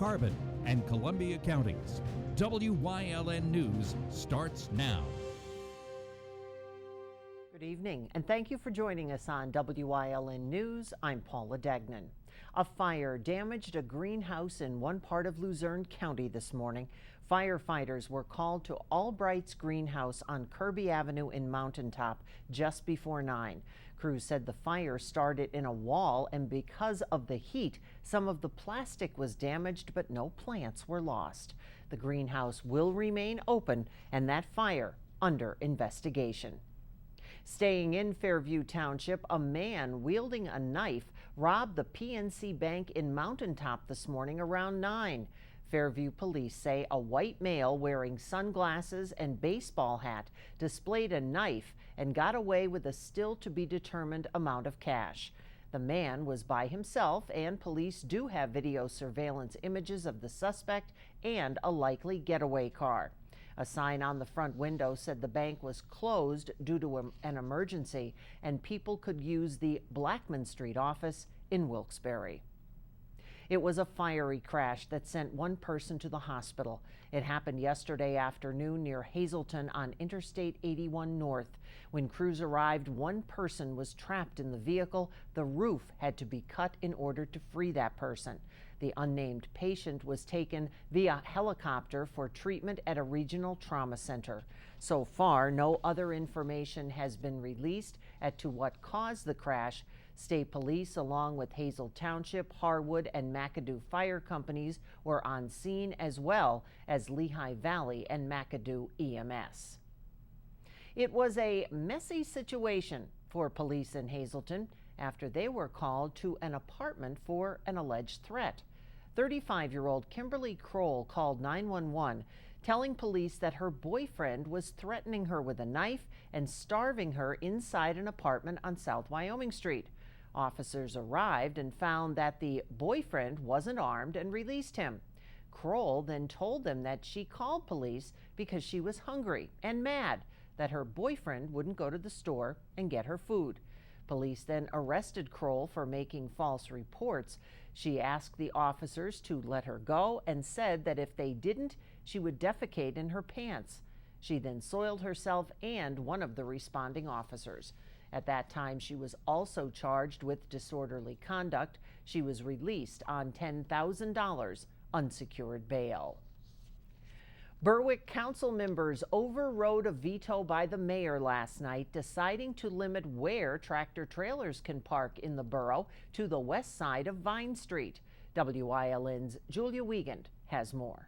Carbon, and Columbia counties. WYLN News starts now. Good evening, and thank you for joining us on WYLN News. I'm Paula Degnan. A fire damaged a greenhouse in one part of Luzerne County this morning. Firefighters were called to Albright's greenhouse on Kirby Avenue in Mountaintop just before 9. Crews said the fire started in a wall, and because of the heat, some of the plastic was damaged, but no plants were lost. The greenhouse will remain open, and that fire under investigation. Staying in Fairview Township, a man wielding a knife robbed the PNC Bank in Mountaintop this morning around 9. Fairview police say a white male wearing sunglasses and baseball hat displayed a knife and got away with a still-to-be-determined amount of cash. The man was by himself, and police do have video surveillance images of the suspect and a likely getaway car. A sign on the front window said the bank was closed due to an emergency and people could use the Blackman Street office in Wilkes-Barre. It was a fiery crash that sent one person to the hospital. It happened yesterday afternoon near Hazleton on Interstate 81 North. When crews arrived, one person was trapped in the vehicle. The roof had to be cut in order to free that person. The unnamed patient was taken via helicopter for treatment at a regional trauma center. So far, no other information has been released as to what caused the crash. State police, along with Hazel Township, Harwood, and McAdoo fire companies, were on scene, as well as Lehigh Valley and McAdoo EMS. It was a messy situation for police in Hazleton after they were called to an apartment for an alleged threat. 35-year-old Kimberly Kroll called 911, telling police that her boyfriend was threatening her with a knife and starving her inside an apartment on South Wyoming Street. Officers arrived and found that the boyfriend wasn't armed and released him. Kroll then told them that she called police because she was hungry and mad that her boyfriend wouldn't go to the store and get her food. Police then arrested Kroll for making false reports. She asked the officers to let her go and said that if they didn't, she would defecate in her pants. She then soiled herself and one of the responding officers. At that time, she was also charged with disorderly conduct. She was released on $10,000 unsecured bail. Berwick council members overrode a veto by the mayor last night, deciding to limit where tractor trailers can park in the borough to the west side of Vine Street. WYLN's Julia Wiegand has more.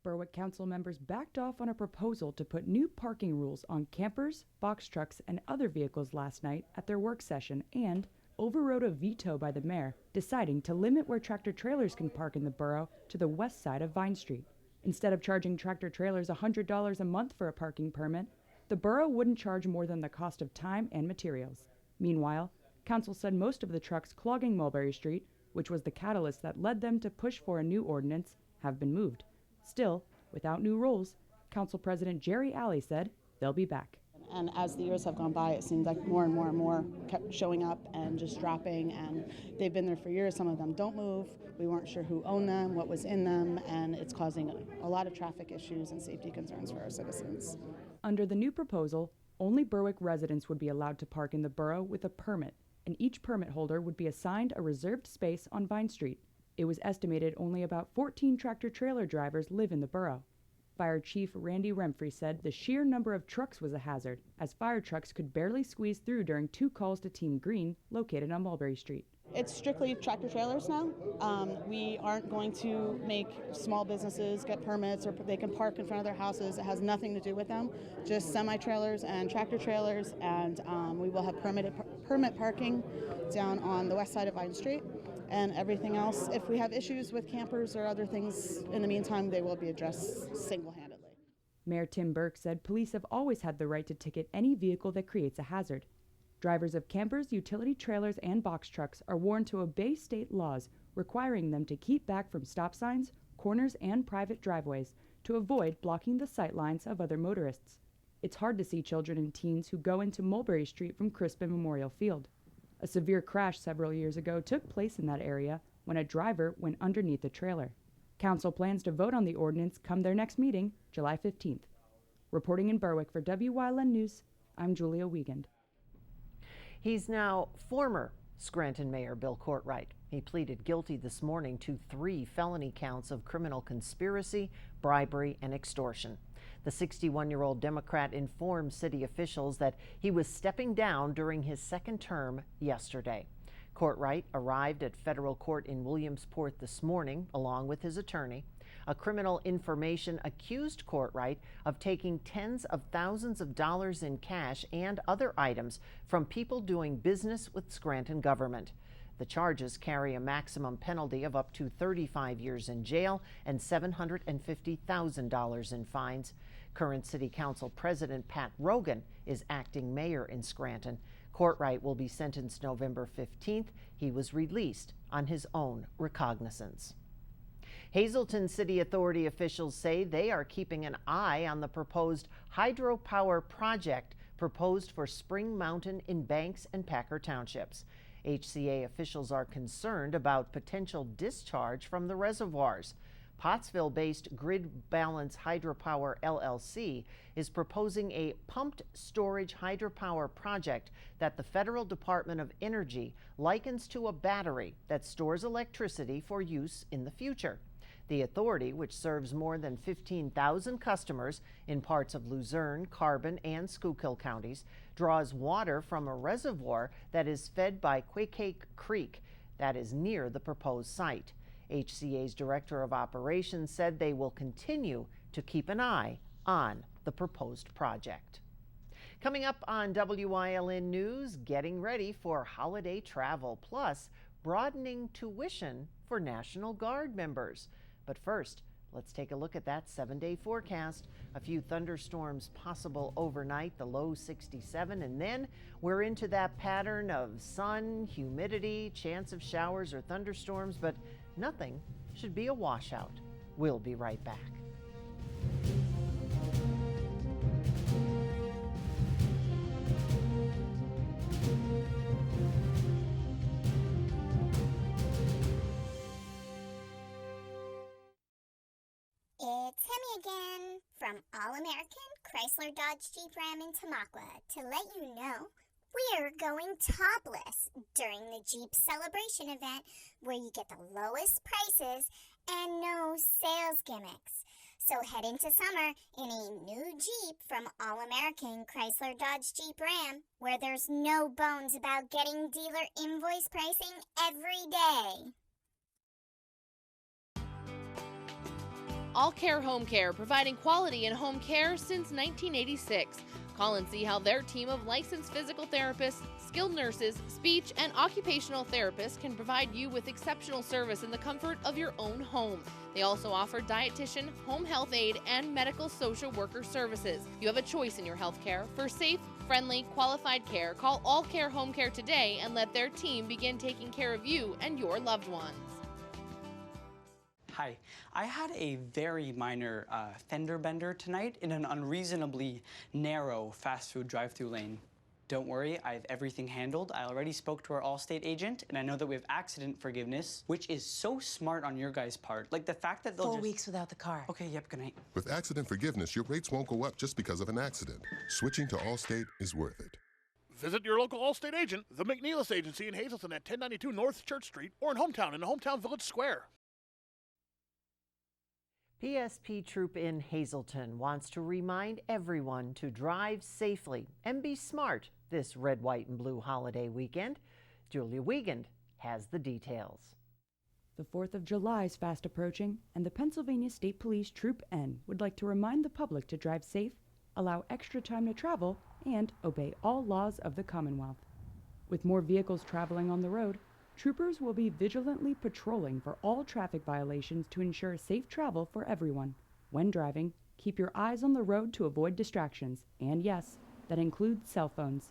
Berwick council members backed off on a proposal to put new parking rules on campers, box trucks, and other vehicles last night at their work session and overrode a veto by the mayor, deciding to limit where tractor trailers can park in the borough to the west side of Vine Street. Instead of charging tractor trailers $100 a month for a parking permit, the borough wouldn't charge more than the cost of time and materials. Meanwhile, council said most of the trucks clogging Mulberry Street, which was the catalyst that led them to push for a new ordinance, have been moved. Still, without new rules, Council President Jerry Alley said they'll be back. And as the years have gone by, it seems like more and more and more kept showing up and just dropping, and they've been there for years. Some of them don't move. We weren't sure who owned them, what was in them, and it's causing a lot of traffic issues and safety concerns for our citizens. Under the new proposal, only Berwick residents would be allowed to park in the borough with a permit, and each permit holder would be assigned a reserved space on Vine Street. It was estimated only about 14 tractor-trailer drivers live in the borough. Fire Chief Randy Remfrey said the sheer number of trucks was a hazard, as fire trucks could barely squeeze through during two calls to Team Green, located on Mulberry Street. It's strictly tractor trailers now. We aren't going to make small businesses get permits or they can park in front of their houses. It has nothing to do with them, just semi-trailers and tractor trailers, and we will have permit parking down on the west side of Vine Street. And everything else, if we have issues with campers or other things in the meantime, they will be addressed single-handedly. Mayor Tim Burke said police have always had the right to ticket any vehicle that creates a hazard. Drivers of campers, utility trailers, and box trucks are warned to obey state laws requiring them to keep back from stop signs, corners, and private driveways to avoid blocking the sight lines of other motorists. It's hard to see children and teens who go into Mulberry Street from Crispin Memorial Field. A severe crash several years ago took place in that area when a driver went underneath a trailer. Council plans to vote on the ordinance come their next meeting, July 15th. Reporting in Berwick for WYLN News, I'm Julia Wiegand. He's now former Scranton Mayor Bill Courtwright. He pleaded guilty this morning to 3 felony counts of criminal conspiracy, bribery, and extortion. The 61-year-old Democrat informed city officials that he was stepping down during his second term yesterday. Courtwright arrived at federal court in Williamsport this morning, along with his attorney. A criminal information accused Courtwright of taking tens of thousands of dollars in cash and other items from people doing business with Scranton government. The charges carry a maximum penalty of up to 35 years in jail and $750,000 in fines. Current City Council President Pat Rogan is acting mayor in Scranton. Courtwright will be sentenced November 15th. He was released on his own recognizance. Hazleton City Authority officials say they are keeping an eye on the proposed hydropower project proposed for Spring Mountain in Banks and Packer Townships. HCA officials are concerned about potential discharge from the reservoirs. Pottsville-based Grid Balance Hydropower LLC is proposing a pumped storage hydropower project that the Federal Department of Energy likens to a battery that stores electricity for use in the future. The authority, which serves more than 15,000 customers in parts of Luzerne, Carbon, and Schuylkill counties, draws water from a reservoir that is fed by Quakeake Creek that is near the proposed site. HCA's Director of Operations said they will continue to keep an eye on the proposed project. Coming up on WYLN News, getting ready for holiday travel, plus broadening tuition for National Guard members. But first, let's take a look at that 7-day forecast. A few thunderstorms possible overnight, the low 67, and then we're into that pattern of sun, humidity, chance of showers or thunderstorms, but nothing should be a washout. We'll be right back. It's Hemi again from All-American Chrysler Dodge Jeep Ram in Tamaqua to let you know we're going topless during the Jeep Celebration event where you get the lowest prices and no sales gimmicks. So head into summer in a new Jeep from All-American Chrysler Dodge Jeep Ram where there's no bones about getting dealer invoice pricing every day. All Care Home Care, providing quality in home care since 1986. Call and see how their team of licensed physical therapists, skilled nurses, speech, and occupational therapists can provide you with exceptional service in the comfort of your own home. They also offer dietitian, home health aide, and medical social worker services. You have a choice in your health care. For safe, friendly, qualified care, call All Care Home Care today and let their team begin taking care of you and your loved ones. Hi, I had a very minor fender bender tonight in an unreasonably narrow fast food drive-thru lane. Don't worry, I have everything handled. I already spoke to our Allstate agent, and I know that we have accident forgiveness, which is so smart on your guys' part. Like the fact that they'll 4 weeks without the car. Okay, yep, good night. With accident forgiveness, your rates won't go up just because of an accident. Switching to Allstate is worth it. Visit your local Allstate agent, the McNeilis Agency in Hazleton at 1092 North Church Street, or in Hometown in the Hometown Village Square. PSP Troop in Hazleton wants to remind everyone to drive safely and be smart this red, white, and blue holiday weekend. Julia Wiegand has the details. The 4th of July is fast approaching, and the Pennsylvania State Police Troop N would like to remind the public to drive safe, allow extra time to travel, and obey all laws of the Commonwealth. With more vehicles traveling on the road, troopers will be vigilantly patrolling for all traffic violations to ensure safe travel for everyone. When driving, keep your eyes on the road to avoid distractions, and yes, that includes cell phones.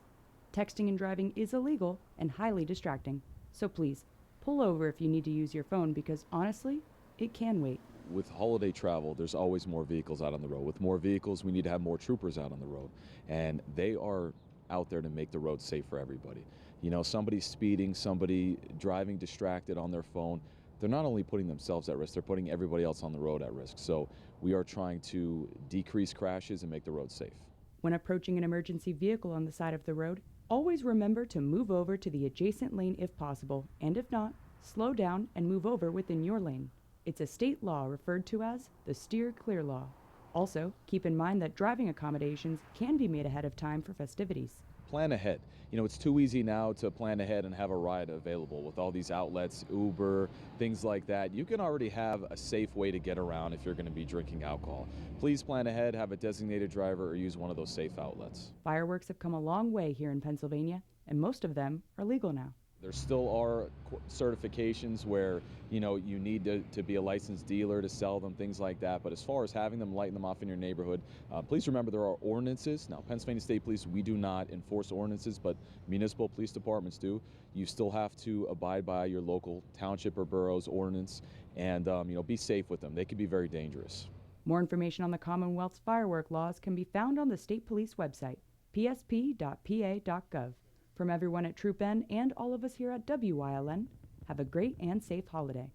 Texting and driving is illegal and highly distracting, so please, pull over if you need to use your phone because honestly, it can wait. With holiday travel, there's always more vehicles out on the road. With more vehicles, we need to have more troopers out on the road, and they are out there to make the road safe for everybody. You know, somebody speeding, somebody driving distracted on their phone, they're not only putting themselves at risk, they're putting everybody else on the road at risk. So we are trying to decrease crashes and make the road safe. When approaching an emergency vehicle on the side of the road, always remember to move over to the adjacent lane if possible, and if not, slow down and move over within your lane. It's a state law referred to as the Steer Clear Law. Also, keep in mind that driving accommodations can be made ahead of time for festivities. Plan ahead. You know, it's too easy now to plan ahead and have a ride available with all these outlets, Uber, things like that. You can already have a safe way to get around if you're going to be drinking alcohol. Please plan ahead, have a designated driver, or use one of those safe outlets. Fireworks have come a long way here in Pennsylvania, and most of them are legal now. There still are certifications where, you know, you need to be a licensed dealer to sell them, things like that. But as far as having them, lighting them off in your neighborhood, please remember there are ordinances. Now, Pennsylvania State Police, we do not enforce ordinances, but municipal police departments do. You still have to abide by your local township or borough's ordinance and, you know, be safe with them. They can be very dangerous. More information on the Commonwealth's firework laws can be found on the State Police website, psp.pa.gov. From everyone at Troop N and all of us here at WYLN, have a great and safe holiday.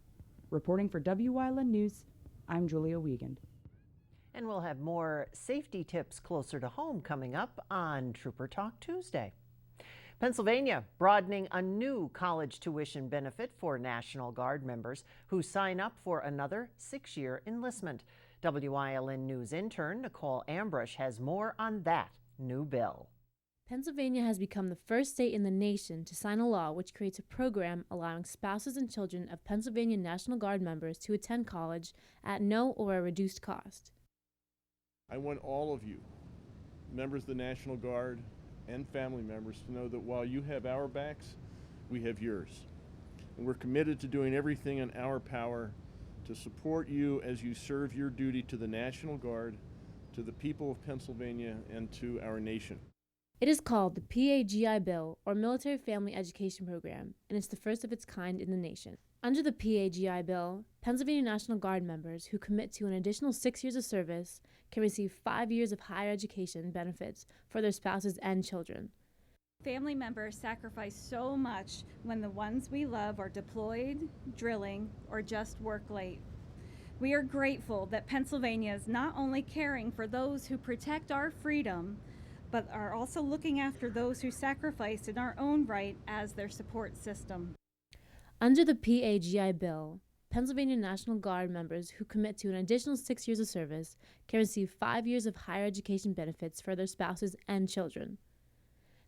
Reporting for WYLN News, I'm Julia Wiegand. And we'll have more safety tips closer to home coming up on Trooper Talk Tuesday. Pennsylvania broadening a new college tuition benefit for National Guard members who sign up for another 6-year enlistment. WYLN News intern Nicole Ambrush has more on that new bill. Pennsylvania has become the first state in the nation to sign a law which creates a program allowing spouses and children of Pennsylvania National Guard members to attend college at no or a reduced cost. I want all of you, members of the National Guard and family members, to know that while you have our backs, we have yours. And we're committed to doing everything in our power to support you as you serve your duty to the National Guard, to the people of Pennsylvania, and to our nation. It is called the PAGI Bill, or Military Family Education Program, and it's the first of its kind in the nation. Under the PAGI Bill, Pennsylvania National Guard members who commit to an additional 6 years of service can receive 5 years of higher education benefits for their spouses and children. Family members sacrifice so much when the ones we love are deployed, drilling, or just work late. We are grateful that Pennsylvania is not only caring for those who protect our freedom, but are also looking after those who sacrifice in our own right as their support system. Under the PAGI Bill, Pennsylvania National Guard members who commit to an additional 6 years of service can receive 5 years of higher education benefits for their spouses and children.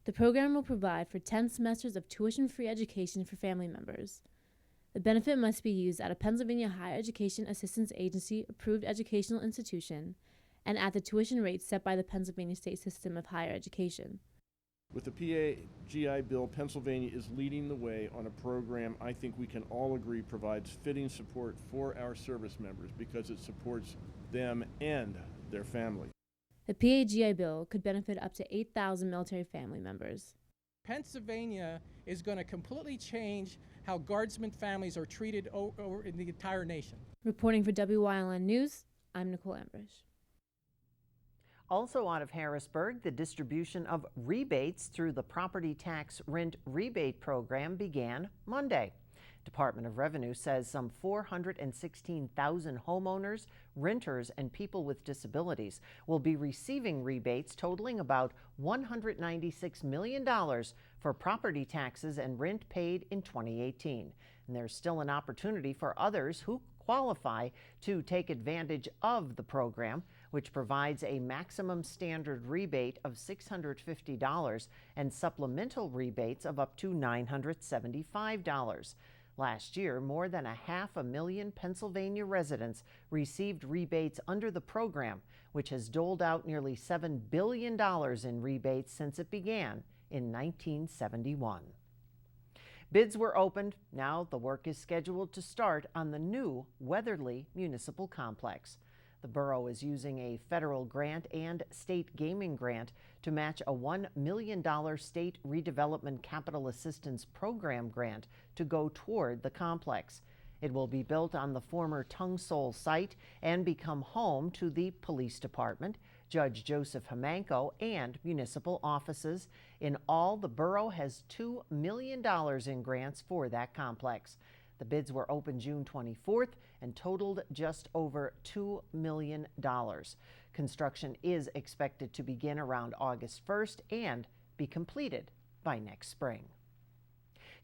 The program will provide for 10 semesters of tuition-free education for family members. The benefit must be used at a Pennsylvania Higher Education Assistance Agency approved educational institution and at the tuition rates set by the Pennsylvania State System of Higher Education. With the PAGI bill, Pennsylvania is leading the way on a program I think we can all agree provides fitting support for our service members because it supports them and their family. The PAGI bill could benefit up to 8,000 military family members. Pennsylvania is going to completely change how Guardsmen families are treated over in the entire nation. Reporting for WYLN News, I'm Nicole Ambrush. Also out of Harrisburg, the distribution of rebates through the property tax rent rebate program began Monday. Department of Revenue says some 416,000 homeowners, renters, and people with disabilities will be receiving rebates totaling about $196 million for property taxes and rent paid in 2018. And there's still an opportunity for others who qualify to take advantage of the program, which provides a maximum standard rebate of $650 and supplemental rebates of up to $975. Last year, more than 500,000 Pennsylvania residents received rebates under the program, which has doled out nearly $7 billion in rebates since it began in 1971. Bids were opened. Now the work is scheduled to start on the new Weatherly Municipal Complex. The borough is using a federal grant and state gaming grant to match a $1 million state redevelopment capital assistance program grant to go toward the complex. It will be built on the former Tungsol site and become home to the police department, Judge Joseph Hamanko, and municipal offices. In all, the borough has $2 million in grants for that complex. The bids were open June 24th and totaled just over $2 million. Construction is expected to begin around August 1st and be completed by next spring.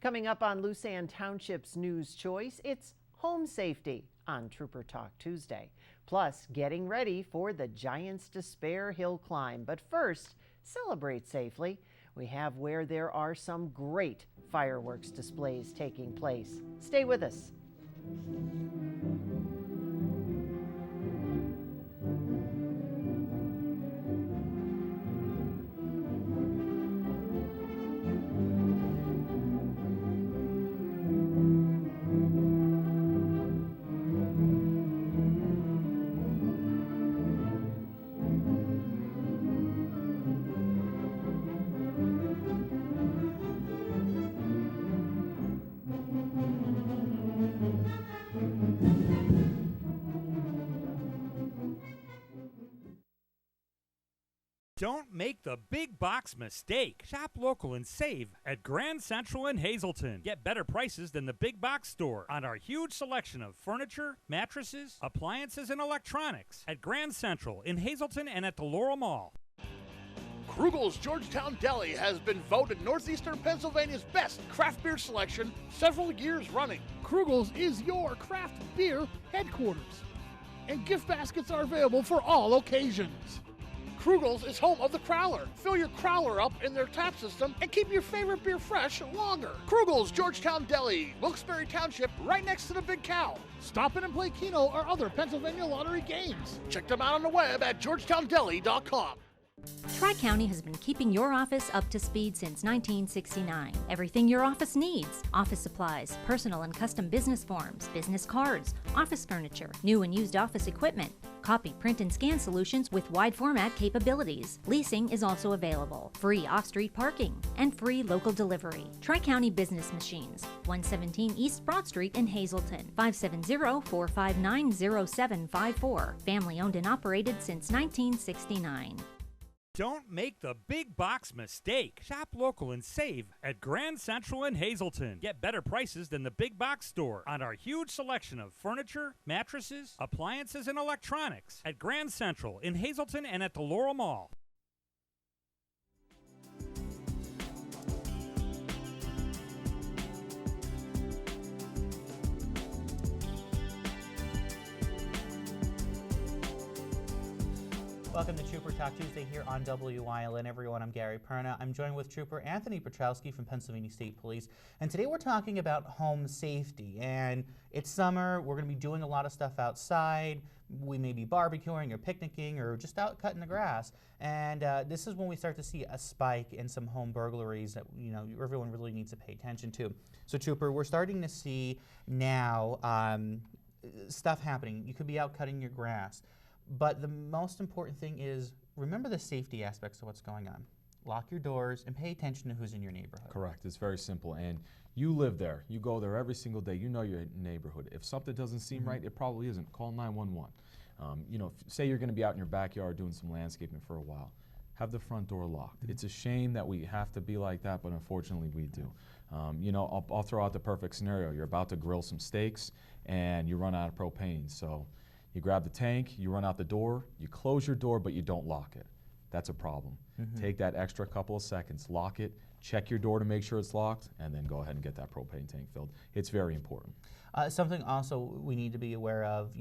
Coming up on Lusan Township's News Choice, it's home safety on Trooper Talk Tuesday. Plus, getting ready for the Giants Despair Hill climb. But first, celebrate safely. We have where there are some great fireworks displays taking place. Stay with us. Don't make the big box mistake. Shop local and save at Grand Central in Hazleton. Get better prices than the big box store on our huge selection of furniture, mattresses, appliances, and electronics at Grand Central in Hazleton and at the Laurel Mall. Krugel's Georgetown Deli has been voted Northeastern Pennsylvania's best craft beer selection several years running. Krugel's is your craft beer headquarters, and gift baskets are available for all occasions. Krugel's is home of the Crowler. Fill your Crowler up in their tap system and keep your favorite beer fresh longer. Krugel's Georgetown Deli, Wilkes-Barre Township, right next to the Big Cow. Stop in and play Keno or other Pennsylvania lottery games. Check them out on the web at georgetowndeli.com. Tri-County has been keeping your office up to speed since 1969. Everything your office needs: office supplies, personal and custom business forms, business cards, office furniture, new and used office equipment, copy, print, and scan solutions with wide format capabilities. Leasing is also available, free off-street parking, and free local delivery. Tri-County Business Machines, 117 East Broad Street in Hazleton, 570-459-0754. Family owned and operated since 1969. Don't make the big box mistake. Shop local and save at Grand Central in Hazleton. Get better prices than the big box store on our huge selection of furniture, mattresses, appliances, and electronics at Grand Central in Hazleton and at the Laurel Mall. Welcome to Trooper Talk Tuesday here on Wyln. Everyone, I'm Gary Perna. I'm joined with Trooper Anthony Petrowski from Pennsylvania State Police. And today we're talking about home safety. And it's summer. We're going to be doing a lot of stuff outside. We may be barbecuing or picnicking or just out cutting the grass. And this is when we start to see a spike in some home burglaries that everyone really needs to pay attention to. So, Trooper, we're starting to see now stuff happening. You could be out cutting your grass. But the most important thing is remember the safety aspects of what's going on. Lock your doors and pay attention to who's in your neighborhood. Correct. It's very simple. And you live there. You go there every single day. You know your neighborhood. If something doesn't seem right, it probably isn't. Call 911. Say you're going to be out in your backyard doing some landscaping for a while. Have the front door locked. It's a shame that we have to be like that, but unfortunately we do. I'll throw out the perfect scenario. You're about to grill some steaks and you run out of propane. So you grab the tank, you run out the door, you close your door, but you don't lock it. That's a problem. Take that extra couple of seconds, lock it, check your door to make sure it's locked, and then go ahead and get that propane tank filled. It's very important. Something also we need to be aware of,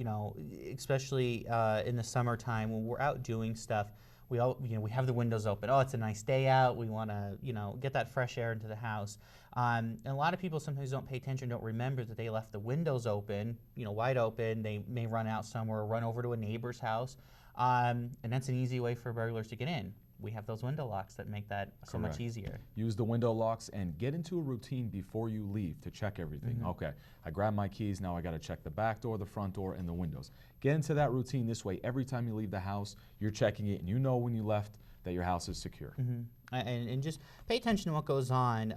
especially in the summertime when we're out doing stuff, we have the windows open. Oh, it's a nice day out. We want to, get that fresh air into the house. And a lot of people sometimes don't pay attention, don't remember that they left the windows open, wide open. They may run out somewhere or run over to a neighbor's house. And that's an easy way for burglars to get in. We have those window locks that make that so much easier. Use the window locks and get into a routine before you leave to check everything. Okay, I grabbed my keys, now I got to check the back door, the front door, and the windows. Get into that routine this way. Every time you leave the house, you're checking it, and you know when you left that your house is secure. And just pay attention to what goes on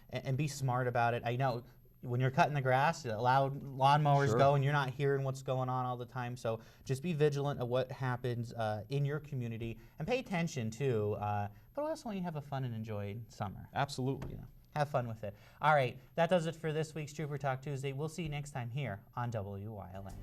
and be smart about it. I know when you're cutting the grass, loud lawnmowers go and you're not hearing what's going on all the time. So just be vigilant of what happens in your community and pay attention too. But also when you have a fun and enjoy summer. Absolutely. Have fun with it. All right, that does it for this week's Trooper Talk Tuesday. We'll see you next time here on WYLN.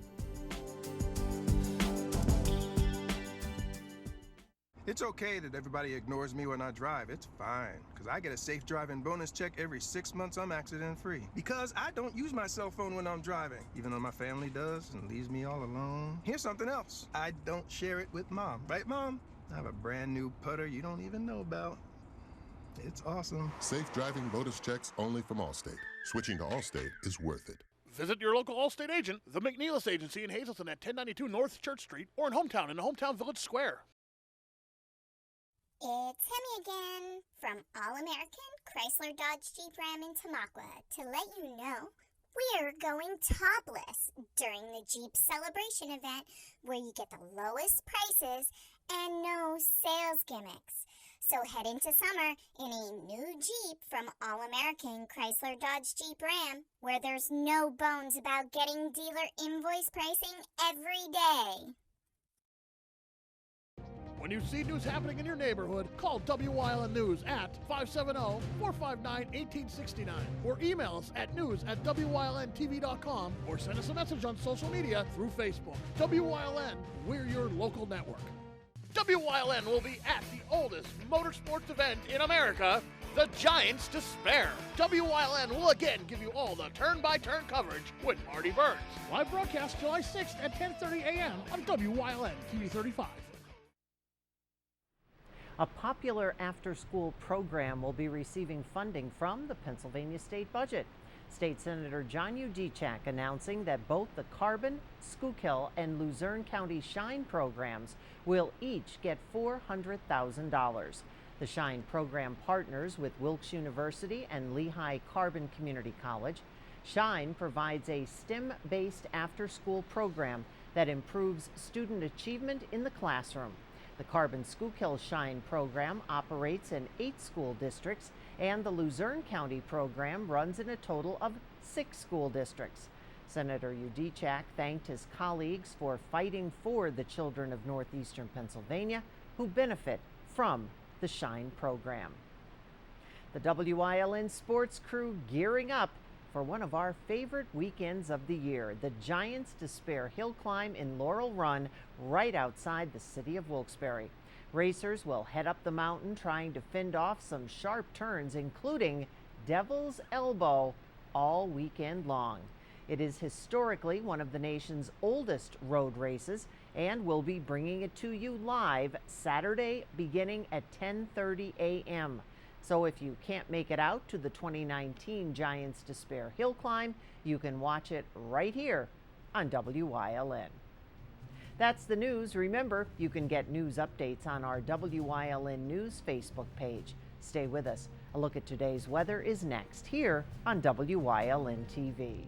It's okay that everybody ignores me when I drive. It's fine, because I get a safe driving bonus check every 6 months I'm accident-free. Because I don't use my cell phone when I'm driving, even though my family does and leaves me all alone. Here's something else. I don't share it with Mom. Right, Mom? I have a brand new putter you don't even know about. It's awesome. Safe driving bonus checks only from Allstate. Switching to Allstate is worth it. Visit your local Allstate agent, the McNeilis Agency in Hazleton at 1092 North Church Street, or in Hometown in the Hometown Village Square. It's Hemi again from All-American Chrysler Dodge Jeep Ram in Tamaqua to let you know we're going topless during the Jeep Celebration event where you get the lowest prices and no sales gimmicks. So head into summer in a new Jeep from All-American Chrysler Dodge Jeep Ram where there's no bones about getting dealer invoice pricing every day. When you see news happening in your neighborhood, call WYLN News at 570-459-1869 or email us at news@WYLNTV.com or send us a message on social media through Facebook. WYLN, we're your local network. WYLN will be at the oldest motorsports event in America, the Giants Despair. WYLN will again give you all the turn-by-turn coverage with Marty Burns. Live broadcast July 6th at 10:30 a.m. on WYLN TV 35. A popular after-school program will be receiving funding from the Pennsylvania state budget. State Senator John Udechak announcing that both the Carbon, Schuylkill, and Luzerne County Shine programs will each get $400,000. The Shine program partners with Wilkes University and Lehigh Carbon Community College. Shine provides a STEM-based after-school program that improves student achievement in the classroom. The Carbon Schuylkill Shine program operates in 8 school districts, and the Luzerne County program runs in a total of 6 school districts. Senator Udechak thanked his colleagues for fighting for the children of northeastern Pennsylvania who benefit from the Shine program. The WYLN sports crew gearing up for one of our favorite weekends of the year, the Giants Despair Hill Climb in Laurel Run, right outside the city of Wilkes-Barre. Racers will head up the mountain trying to fend off some sharp turns, including Devil's Elbow, all weekend long. It is historically one of the nation's oldest road races, and we'll be bringing it to you live Saturday beginning at 10:30 a.m. So if you can't make it out to the 2019 Giants Despair Hill Climb, you can watch it right here on WYLN. That's the news. Remember, you can get news updates on our WYLN News Facebook page. Stay with us. A look at today's weather is next here on WYLN TV.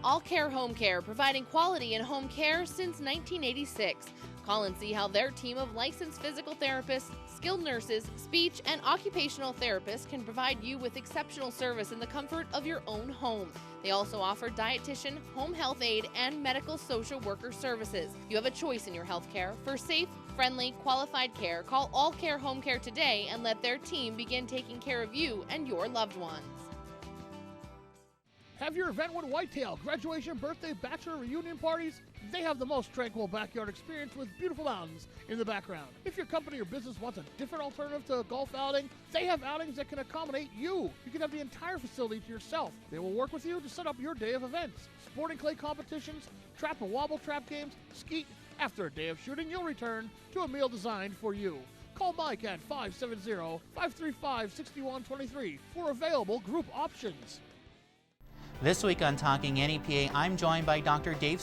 All Care Home Care, providing quality in home care since 1986. Call and see how their team of licensed physical therapists, skilled nurses, speech, and occupational therapists can provide you with exceptional service in the comfort of your own home. They also offer dietitian, home health aide, and medical social worker services. You have a choice in your health care. For safe, friendly, qualified care, call All Care Home Care today and let their team begin taking care of you and your loved ones. Have your event with Whitetail, graduation, birthday, bachelor, reunion parties? They have the most tranquil backyard experience with beautiful mountains in the background. If your company or business wants a different alternative to a golf outing, they have outings that can accommodate you. You can have the entire facility to yourself. They will work with you to set up your day of events. Sporting clay competitions, trap and wobble trap games, skeet. After a day of shooting, you'll return to a meal designed for you. Call Mike at 570-535-6123 for available group options. This week on Talking NEPA, I'm joined by Dr. Dave